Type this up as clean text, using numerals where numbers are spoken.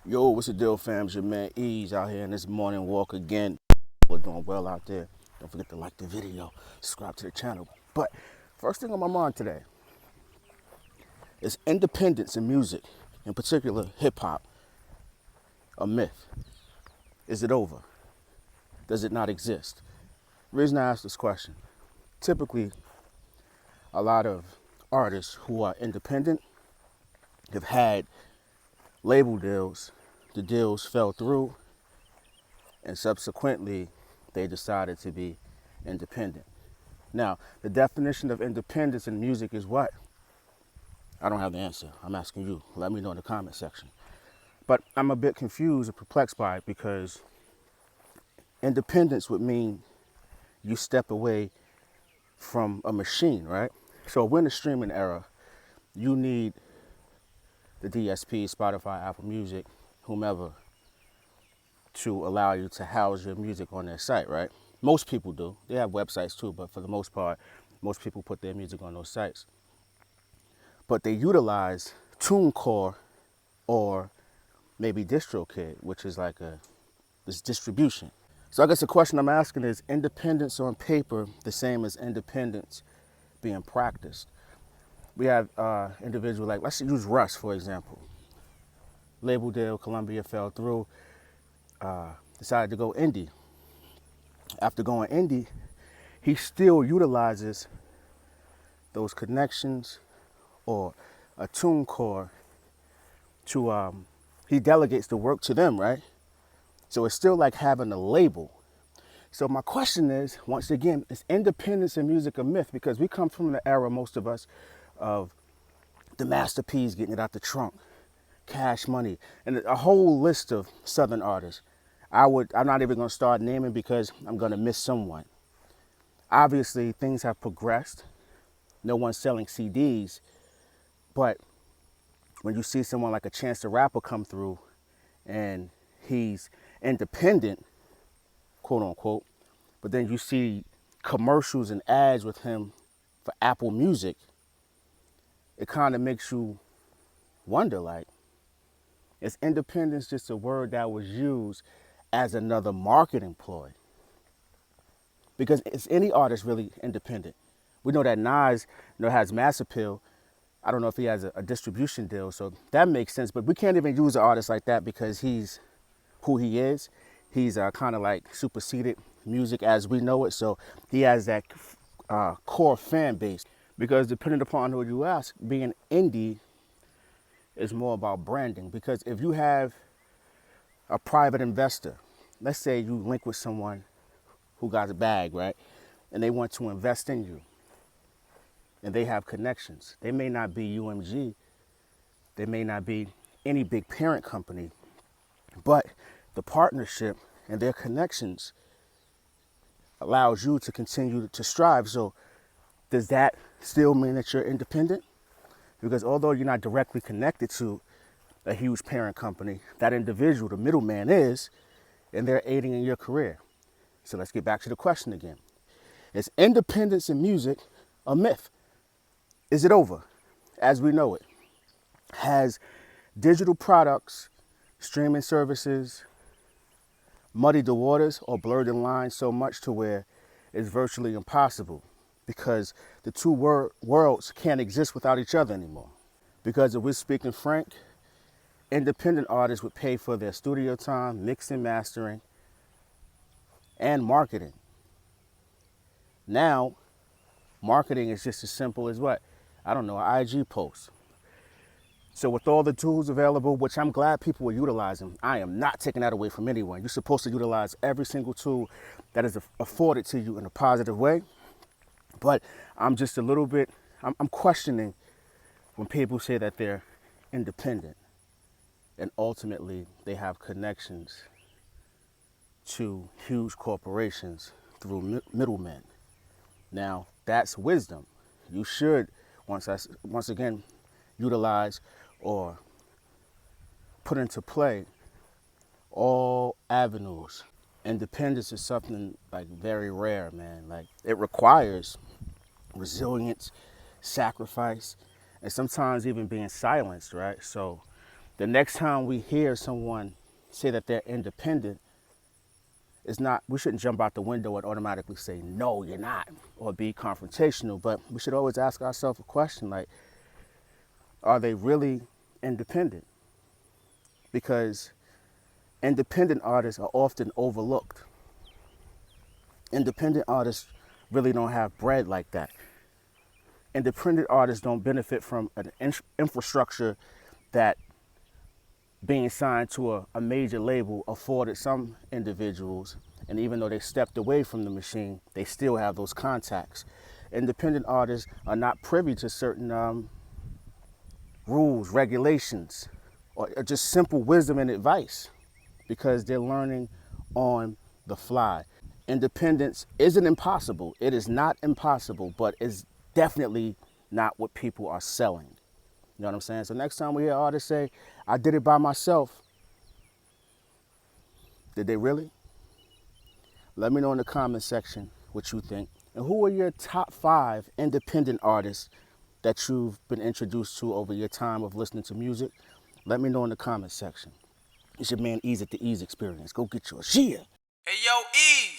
Yo, what's the deal, fam? It's your man Eeze out here in this morning walk again. We're doing well out there. Don't forget to like the video, subscribe to the channel. But first thing on my mind today is independence in music, in particular hip hop, a myth. Is it over? Does it not exist? The reason I ask this question, typically a lot of artists who are independent have had label deals. The deals fell through, and subsequently they decided to be independent. Now, the definition of independence in music is what? I don't have the answer. I'm asking you. Let me know in the comment section. But I'm a bit confused and perplexed by it because independence would mean you step away from a machine, right? So we're in the streaming era. You need the DSP, Spotify, Apple Music, whomever, to allow you to house your music on their site, right? Most people do. They have websites too, but for the most part, most people put their music on those sites. But they utilize TuneCore or maybe DistroKid, which is like this distribution. So I guess the question I'm asking is independence on paper the same as independence being practiced? We have individuals like, let's use Russ, for example. Label deal, Columbia fell through, decided to go indie. After going indie, he still utilizes those connections or a TuneCore to, he delegates the work to them, right? So it's still like having a label. So my question is, once again, is independence in music a myth? Because we come from the era, most of us, of the Master P's getting it out the trunk, Cash Money, and a whole list of Southern artists. I'm not even gonna start naming because I'm gonna miss someone. Obviously, things have progressed. No one's selling CDs, but when you see someone like a Chance the Rapper come through and he's independent, quote unquote, but then you see commercials and ads with him for Apple Music, it kind of makes you wonder, like, is independence just a word that was used as another marketing ploy? Because is any artist really independent? We know that Nas, has mass appeal. I don't know if he has a distribution deal, so that makes sense. But we can't even use an artist like that because he's who he is. He's kind of like superseded music as we know it. So he has that core fan base. Because depending upon who you ask, being indie is more about branding. Because if you have a private investor, let's say you link with someone who got a bag, right? And they want to invest in you. And they have connections. They may not be UMG. They may not be any big parent company. But the partnership and their connections allows you to continue to strive. So does that still mean that you're independent? Because although you're not directly connected to a huge parent company, that individual, the middleman, is, and they're aiding in your career. So let's get back to the question again. Is independence in music a myth? Is it over as we know it? Has digital products, streaming services, muddied the waters or blurred the lines so much to where it's virtually impossible because the two worlds can't exist without each other anymore? Because if we're speaking frank, independent artists would pay for their studio time, mixing, mastering, and marketing. Now, marketing is just as simple as what? I don't know, an IG post. So with all the tools available, which I'm glad people are utilizing, I am not taking that away from anyone. You're supposed to utilize every single tool that is afforded to you in a positive way. But I'm just a little bit, I'm questioning when people say that they're independent and ultimately they have connections to huge corporations through middlemen. Now, that's wisdom. You should, once again, utilize or put into play all avenues. Independence is something like very rare, man. Like it requires resilience, sacrifice, and sometimes even being silenced, right? So The next time we hear someone say that they're independent, it's not, we shouldn't jump out the window and automatically say, no, you're not, or be confrontational, but we should always ask ourselves a question like, are they really independent? Because independent artists are often overlooked. Independent artists really don't have bread like that. Independent artists don't benefit from an infrastructure that being signed to a major label afforded some individuals, and even though they stepped away from the machine, they still have those contacts. Independent artists are not privy to certain rules, regulations, or just simple wisdom and advice because they're learning on the fly. Independence isn't impossible. It is not impossible, but it's definitely not what people are selling. You know what I'm saying? So next time we hear artists say, I did it by myself, did they really? Let me know in the comment section what you think. And who are your top 5 independent artists that you've been introduced to over your time of listening to music? Let me know in the comment section. It's your man Eeze at the Eeze Experience. Go get yours. Yeah. Hey, yo, Eeze.